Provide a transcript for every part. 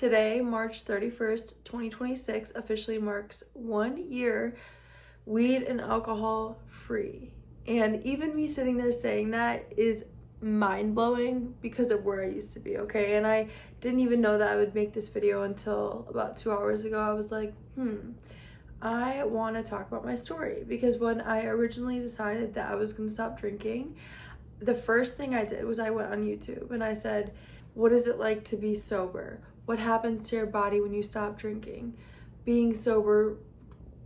Today, March 31st, 2026, officially marks 1 year weed and alcohol free. And even me sitting there saying that is mind-blowing because of where I used to be, okay? And I didn't even know that I would make this video until about 2 hours ago. I was like, I want to talk about my story, because when I originally decided that I was going to stop drinking, the first thing I did was I went on YouTube and I said, what is it like to be sober? What happens to your body when you stop drinking? Being sober,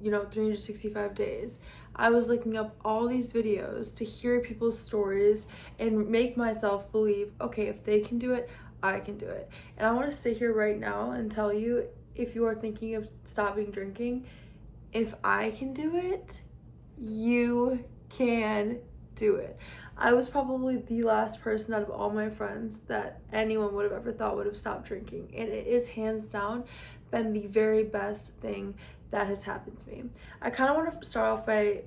365 days. I was looking up all these videos to hear people's stories and make myself believe, okay, if they can do it, I can do it. And I want to sit here right now and tell you, if you are thinking of stopping drinking, if I can do it, you can do it. I was probably the last person out of all my friends that anyone would have ever thought would have stopped drinking. And it is hands down been the very best thing that has happened to me. I kind of want to start off by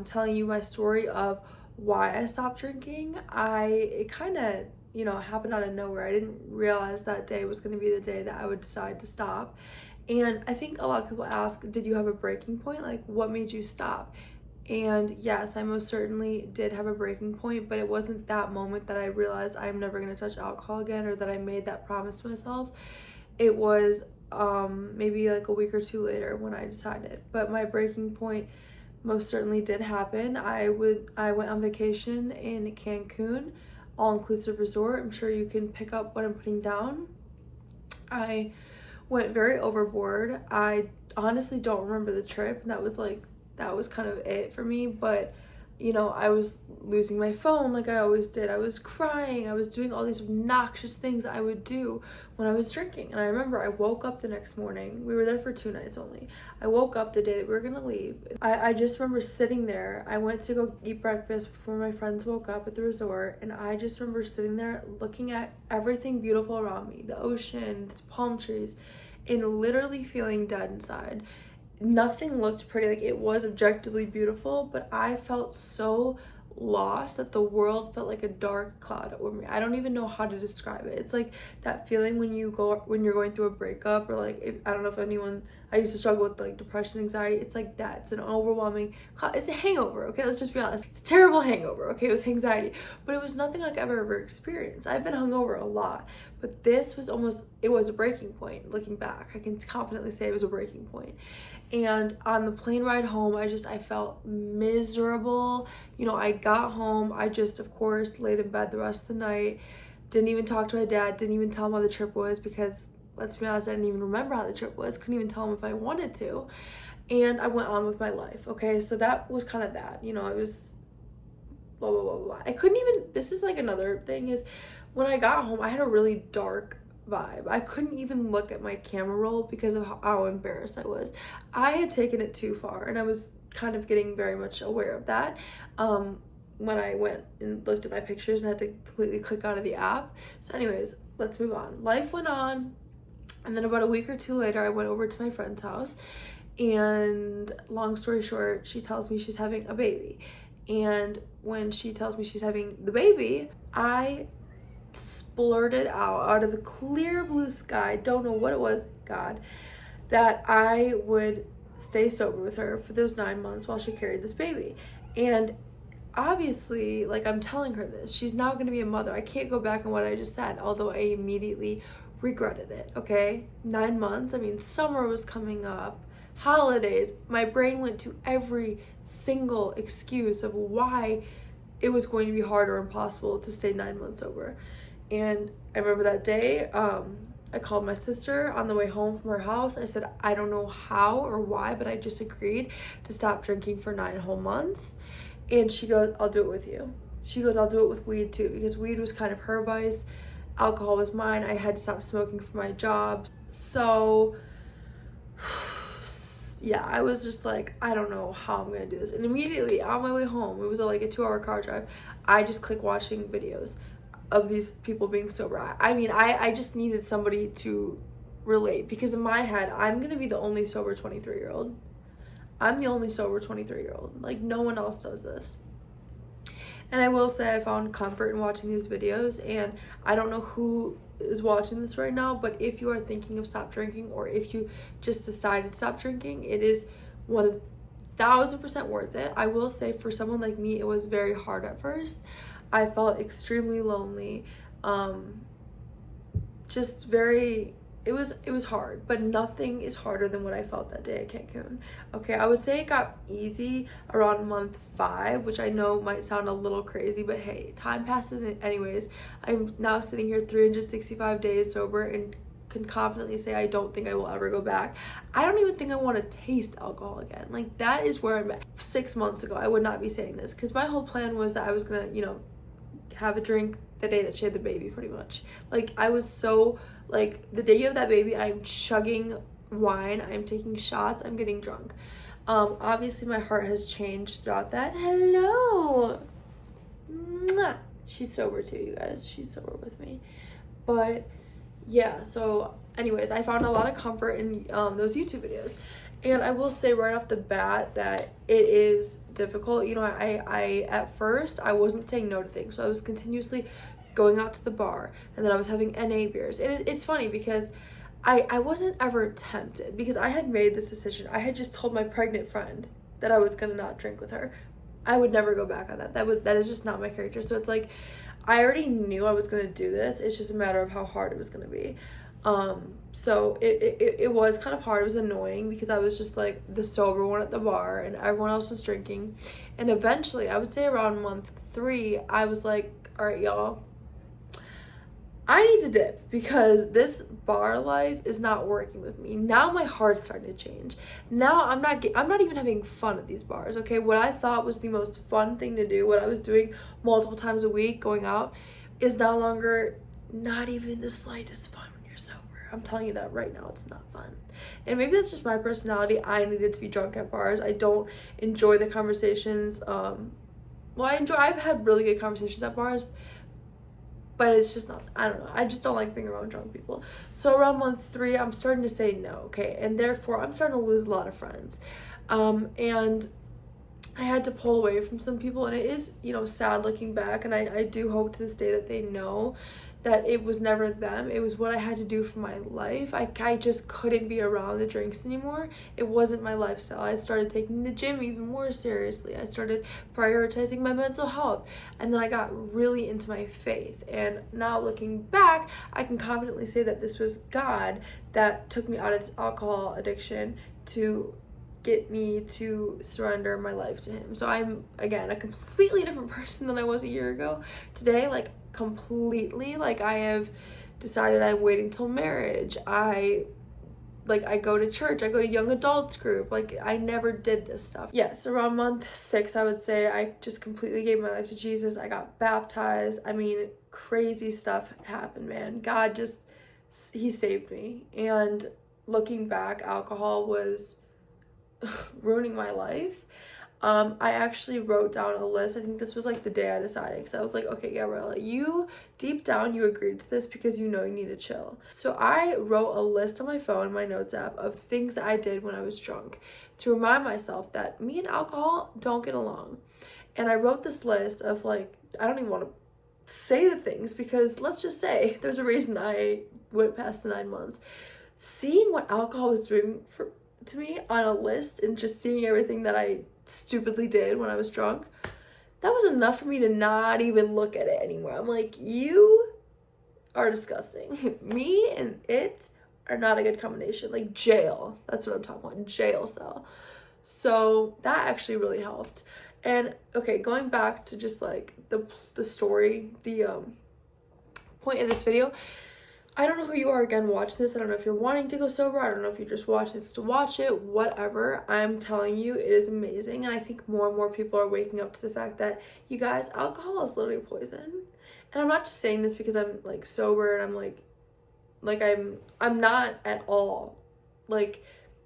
telling you my story of why I stopped drinking. It kind of, happened out of nowhere. I didn't realize that day was going to be the day that I would decide to stop. And I think a lot of people ask, did you have a breaking point? Like, what made you stop? And yes, I most certainly did have a breaking point, but it wasn't that moment that I realized I'm never going to touch alcohol again, or that I made that promise to myself. It was maybe like a week or two later when I decided. But my breaking point most certainly did happen. I went on vacation in Cancun, all-inclusive resort. I'm sure you can pick up what I'm putting down. I went very overboard. I honestly don't remember the trip, and that was kind of it for me. But I was losing my phone like I always did. I was crying. I was doing all these obnoxious things I would do when I was drinking. And I remember I woke up the next morning. We were there for 2 nights only. I woke up the day that we were gonna leave. I just remember sitting there. I went to go eat breakfast before my friends woke up at the resort, and I just remember sitting there looking at everything beautiful around me, the ocean, the palm trees, and literally feeling dead inside. Nothing looked pretty. Like, it was objectively beautiful, but I felt so lost that the world felt like a dark cloud over me. I don't even know how to describe it. It's like that feeling when you're going through a breakup, or like, I don't know if anyone, I used to struggle with like depression, anxiety. It's like that. It's an overwhelming cloud. It's a hangover, okay? Let's just be honest. It's a terrible hangover, okay? It was anxiety, but it was nothing like I've ever experienced. I've been hungover a lot, but this was it was a breaking point. Looking back, I can confidently say it was a breaking point. And on the plane ride home, I felt miserable. I got home. I just, of course, laid in bed the rest of the night. Didn't even talk to my dad. Didn't even tell him how the trip was, because, let's be honest, I didn't even remember how the trip was. Couldn't even tell him if I wanted to. And I went on with my life, okay? So that was kind of that. It was blah, blah, blah, blah. I couldn't even, this is like another thing, is when I got home, I had a really dark vibe. I couldn't even look at my camera roll because of how embarrassed I was. I had taken it too far, and I was kind of getting very much aware of that when I went and looked at my pictures and had to completely click out of the app. So anyways, let's move on. Life went on, and then about a week or two later, I went over to my friend's house, and long story short, she tells me she's having a baby. And when she tells me she's having the baby, I blurted out of the clear blue sky, don't know what it was, God, that I would stay sober with her for those 9 months while she carried this baby. And obviously, like, I'm telling her this, she's now going to be a mother. I can't go back on what I just said, although I immediately regretted it, okay? 9 months, I mean, summer was coming up, holidays. My brain went to every single excuse of why it was going to be hard or impossible to stay 9 months sober. And I remember that day, I called my sister on the way home from her house. I said, I don't know how or why, but I just agreed to stop drinking for 9 whole months. And she goes, I'll do it with you. She goes, I'll do it with weed too, because weed was kind of her vice. Alcohol was mine. I had to stop smoking for my job. So yeah, I was just like, I don't know how I'm gonna do this. And immediately on my way home, it was like a 2-hour car drive, I just clicked watching videos of these people being sober. I just needed somebody to relate, because in my head, I'm gonna be the only sober 23-year-old. I'm the only sober 23-year-old. Like, no one else does this. And I will say I found comfort in watching these videos, and I don't know who is watching this right now, but if you are thinking of stop drinking, or if you just decided to stop drinking, it is 1000% worth it. I will say, for someone like me, it was very hard at first. I felt extremely lonely. Just very, it was hard, but nothing is harder than what I felt that day at Cancun. Okay, I would say it got easy around month 5, which I know might sound a little crazy, but hey, time passes anyways. I'm now sitting here 365 days sober and can confidently say I don't think I will ever go back. I don't even think I want to taste alcohol again. Like, that is where I'm at. 6 months ago, I would not be saying this, because my whole plan was that I was gonna, have a drink the day that she had the baby, pretty much. Like, I was so, like, the day you have that baby, I'm chugging wine, I'm taking shots, I'm getting drunk. Obviously my heart has changed throughout that. Hello. Mwah. She's sober too, you guys. She's sober with me. But yeah, so anyways, I found a lot of comfort in those YouTube videos. And I will say right off the bat that it is difficult. I at first, I wasn't saying no to things. So I was continuously going out to the bar, and then I was having NA beers. And it's funny because I wasn't ever tempted, because I had made this decision. I had just told my pregnant friend that I was going to not drink with her. I would never go back on that. That is just not my character. So it's like, I already knew I was going to do this. It's just a matter of how hard it was going to be. So it was kind of hard. It was annoying because I was just like the sober one at the bar and everyone else was drinking. And eventually, I would say around month 3, I was like, all right, y'all, I need to dip, because this bar life is not working with me. Now my heart's starting to change. Now I'm not even having fun at these bars, okay? What I thought was the most fun thing to do, what I was doing multiple times a week, going out, is no longer not even the slightest fun when you're sober. I'm telling you that right now, it's not fun. And maybe that's just my personality. I needed to be drunk at bars. I don't enjoy the conversations. I've had really good conversations at bars, but it's just not, I don't know. I just don't like being around drunk people. So around month 3, I'm starting to say no, okay? And therefore, I'm starting to lose a lot of friends. And I had to pull away from some people, and it is, sad looking back. And I do hope to this day that they know that it was never them. It was what I had to do for my life. I just couldn't be around the drinks anymore. It wasn't my lifestyle. I started taking the gym even more seriously. I started prioritizing my mental health. And then I got really into my faith. And now looking back, I can confidently say that this was God that took me out of this alcohol addiction to get me to surrender my life to him. So I'm, again, a completely different person than I was a year ago. Today, completely, I have decided I'm waiting till marriage. I go to church, I go to young adults group. I never did this stuff. Yes, around month 6, I would say I just completely gave my life to Jesus. I got baptized. I mean, crazy stuff happened, man. God he saved me. And looking back, alcohol was ruining my life. I actually wrote down a list. I think this was the day I decided, because I was like, okay, Gabriella, you deep down, you agreed to this because you need to chill. So I wrote a list on my phone, my notes app, of things that I did when I was drunk to remind myself that me and alcohol don't get along. And I wrote this list of I don't even want to say the things, because let's just say there's a reason I went past the 9 months. Seeing what alcohol was doing to me on a list, and just seeing everything that I stupidly did when I was drunk, that was enough for me to not even look at it anymore. I'm like, you are disgusting. Me and it are not a good combination. Jail, that's what I'm talking about, jail cell. So that actually really helped. And okay, going back to just the story, the point of this video, I don't know who you are, again, watching this. I don't know if you're wanting to go sober. I don't know if you just watch this to watch it. Whatever. I'm telling you, it is amazing. And I think more and more people are waking up to the fact that, you guys, alcohol is literally poison. And I'm not just saying this because I'm sober and I'm not at all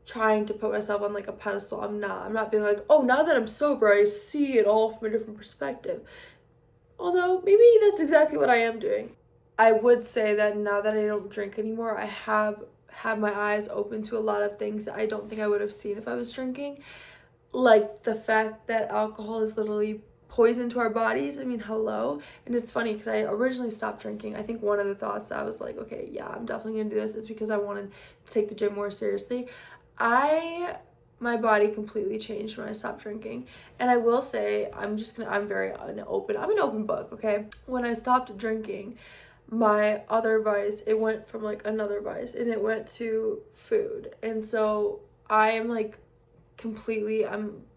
trying to put myself on a pedestal. I'm not being oh, now that I'm sober, I see it all from a different perspective. Although maybe that's exactly what I am doing. I would say that now that I don't drink anymore, I have had my eyes open to a lot of things that I don't think I would have seen if I was drinking. The fact that alcohol is literally poison to our bodies. I mean, hello. And it's funny because I originally stopped drinking. I think one of the thoughts that I was like, okay, yeah, I'm definitely gonna do this is because I wanted to take the gym more seriously. My body completely changed when I stopped drinking. And I will say, I'm an open book, okay? When I stopped drinking, my other vice, it went from like another vice and it went to food. And so I'm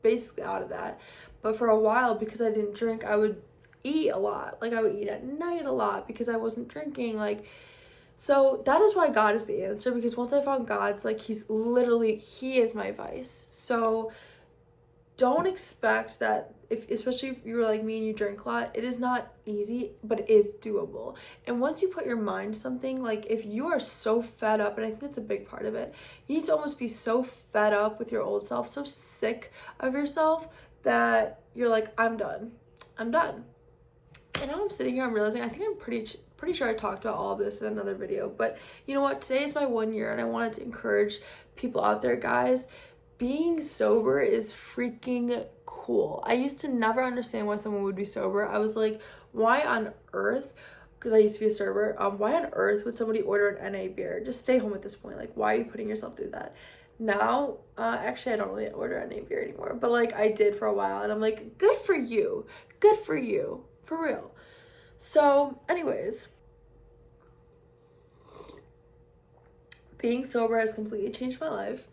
basically out of that. But for a while, because I didn't drink, I would eat a lot. Like I would eat at night a lot because I wasn't drinking. So that is why God is the answer, because once I found God, it's like he is my vice. So don't expect that, especially if you were like me and you drink a lot, it is not easy, but it is doable. And once you put your mind to something, like if you are so fed up, and I think that's a big part of it, you need to almost be so fed up with your old self, so sick of yourself that you're like, I'm done. And now I'm sitting here, I'm realizing, I think I'm pretty sure I talked about all of this in another video, but you know what, today is my 1 year and I wanted to encourage people out there, guys. Being sober is freaking cool. I used to never understand why someone would be sober. I was like, why on earth, because I used to be a server, why on earth would somebody order an NA beer? Just stay home at this point. Like, why are you putting yourself through that? Now, actually, I don't really order NA beer anymore, but like I did for a while, and I'm like, good for you, for real. So anyways, being sober has completely changed my life.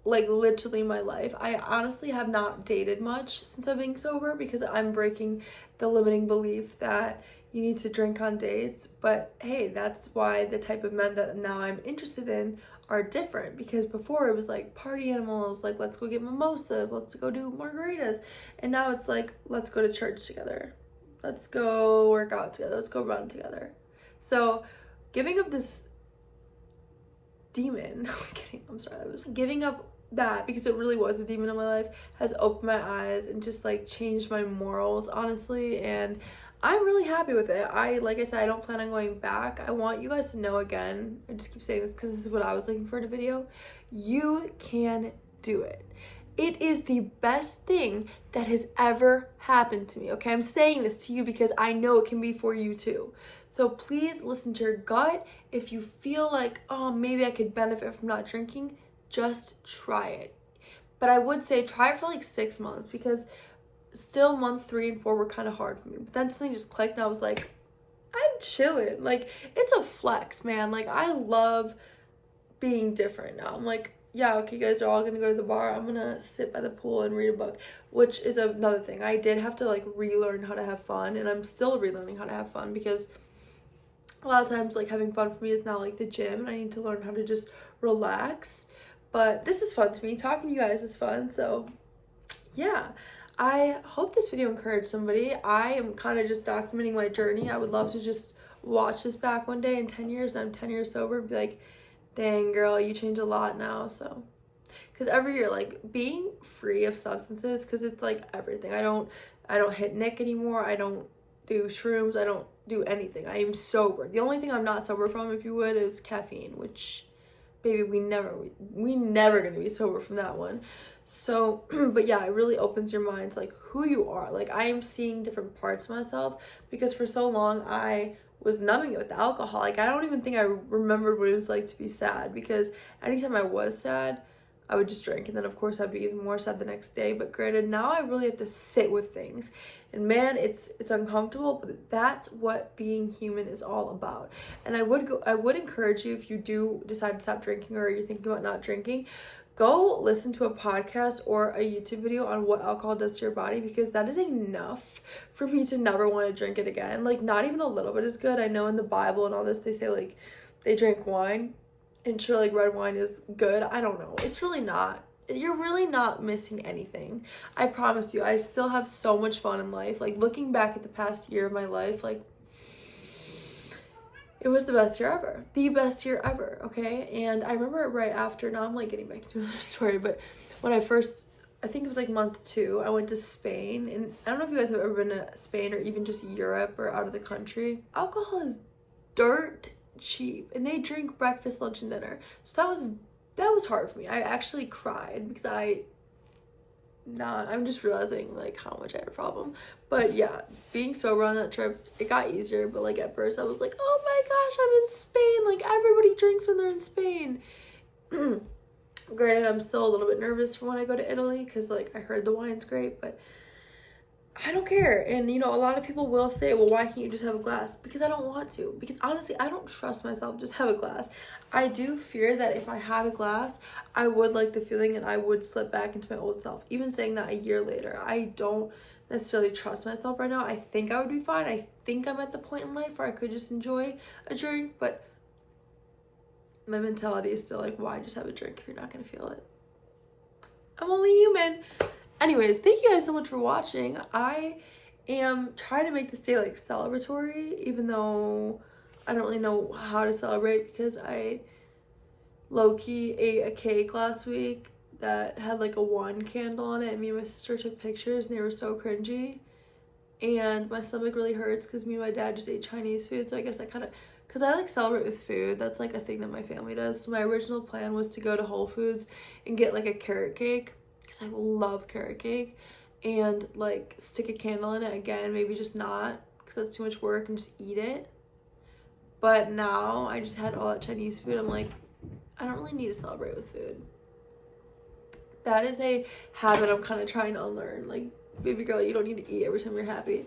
Literally my life. I honestly have not dated much since I've been sober because I'm breaking the limiting belief that you need to drink on dates. But hey, that's why the type of men that now I'm interested in are different, because before it was like party animals, like let's go get mimosas, let's go do margaritas, and now it's like let's go to church together, let's go work out together, let's go run together. So giving up this demon giving up that, because it really was a demon in my life, has opened my eyes and just like changed my morals, honestly, and I'm really happy with it. Like I said, I don't plan on going back. I want you guys to know, again, I just keep saying this because this is what I was looking for in a video, you can do it. It is the best thing that has ever happened to me, okay? I'm saying this to you because I know it can be for you too. So please listen to your gut. If you feel like, oh, maybe I could benefit from not drinking, just try it. But I would say try it for like 6 months, because still month 3 and 4 were kind of hard for me. But then something just clicked and I was like, I'm chilling. Like, it's a flex, man. Like, I love being different now. I'm like, yeah, okay, you guys are all gonna go to the bar, I'm gonna sit by the pool and read a book, which is another thing. I did have to like relearn how to have fun, and I'm still relearning how to have fun, because a lot of times like having fun for me is now like the gym, and I need to learn how to just relax. But this is fun to me. Talking to you guys is fun. So yeah, I hope this video encouraged somebody. I am kind of just documenting my journey. I would love to just watch this back one day in 10 years, and I'm 10 years sober, and be like, dang girl, you changed a lot now. So because every year, like, being free of substances, because it's like everything. I don't hit Nick anymore. I don't do shrooms. I don't do anything. I am sober. The only thing I'm not sober from, if you would, is caffeine, which, baby, we never gonna be sober from that one. So but yeah, it really opens your mind to like who you are. Like, I am seeing different parts of myself, because for so long I was numbing it with alcohol. Like, I don't even think I remembered what it was like to be sad, because anytime I was sad, I would just drink, and then of course I'd be even more sad the next day. But granted, now I really have to sit with things, and man, it's uncomfortable, but that's what being human is all about. And I would encourage you, if you do decide to stop drinking, or you're thinking about not drinking, go listen to a podcast or a YouTube video on what alcohol does to your body, because that is enough for me to never want to drink it again. Like, not even a little bit is good. I know in the Bible and all this, they say like they drink wine, and sure, like red wine is good. I don't know. It's really not. You're really not missing anything. I promise you, I still have so much fun in life. Like, looking back at the past year of my life, like, it was the best year ever. The best year ever, okay? And I remember right after, now I'm like getting back to another story, but when I think it was like month 2, I went to Spain. And I don't know if you guys have ever been to Spain, or even just Europe or out of the country. Alcohol is dirt cheap, and they drink breakfast, lunch, and dinner. So that was hard for me. I actually cried because I not. I'm just realizing like how much I had a problem. But yeah, being sober on that trip, it got easier. But like at first I was like, oh my gosh, I'm in Spain. Like everybody drinks when they're in Spain. Granted, I'm still a little bit nervous for when I go to Italy because like I heard the wine's great, but I don't care. And you know, a lot of people will say, well, why can't you just have a glass? Because I don't want to. Because honestly, I don't trust myself to just have a glass. I do fear that if I had a glass, I would like the feeling and I would slip back into my old self. Even saying that a year later, I don't necessarily trust myself right now. I think I would be fine. I think I'm at the point in life where I could just enjoy a drink, but my mentality is still like, why just have a drink if you're not going to feel it? I'm only human. Anyways, thank you guys so much for watching. I am trying to make this day like celebratory, even though I don't really know how to celebrate because I low-key ate a cake last week that had like a one candle on it, and me and my sister took pictures and they were so cringy. And my stomach really hurts because me and my dad just ate Chinese food, so I guess I kind of, because I like celebrate with food. That's like a thing that my family does. So my original plan was to go to Whole Foods and get like a carrot cake because I love carrot cake, and like stick a candle in it again, maybe just not because that's too much work, and just eat it. But now I just had all that Chinese food. I'm like, I don't really need to celebrate with food. That is a habit I'm kind of trying to unlearn. Like, baby girl, you don't need to eat every time you're happy.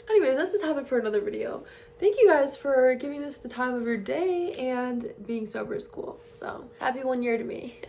Anyways, that's the topic for another video. Thank you guys for giving this the time of your day, and being sober is cool. So happy 1 year to me.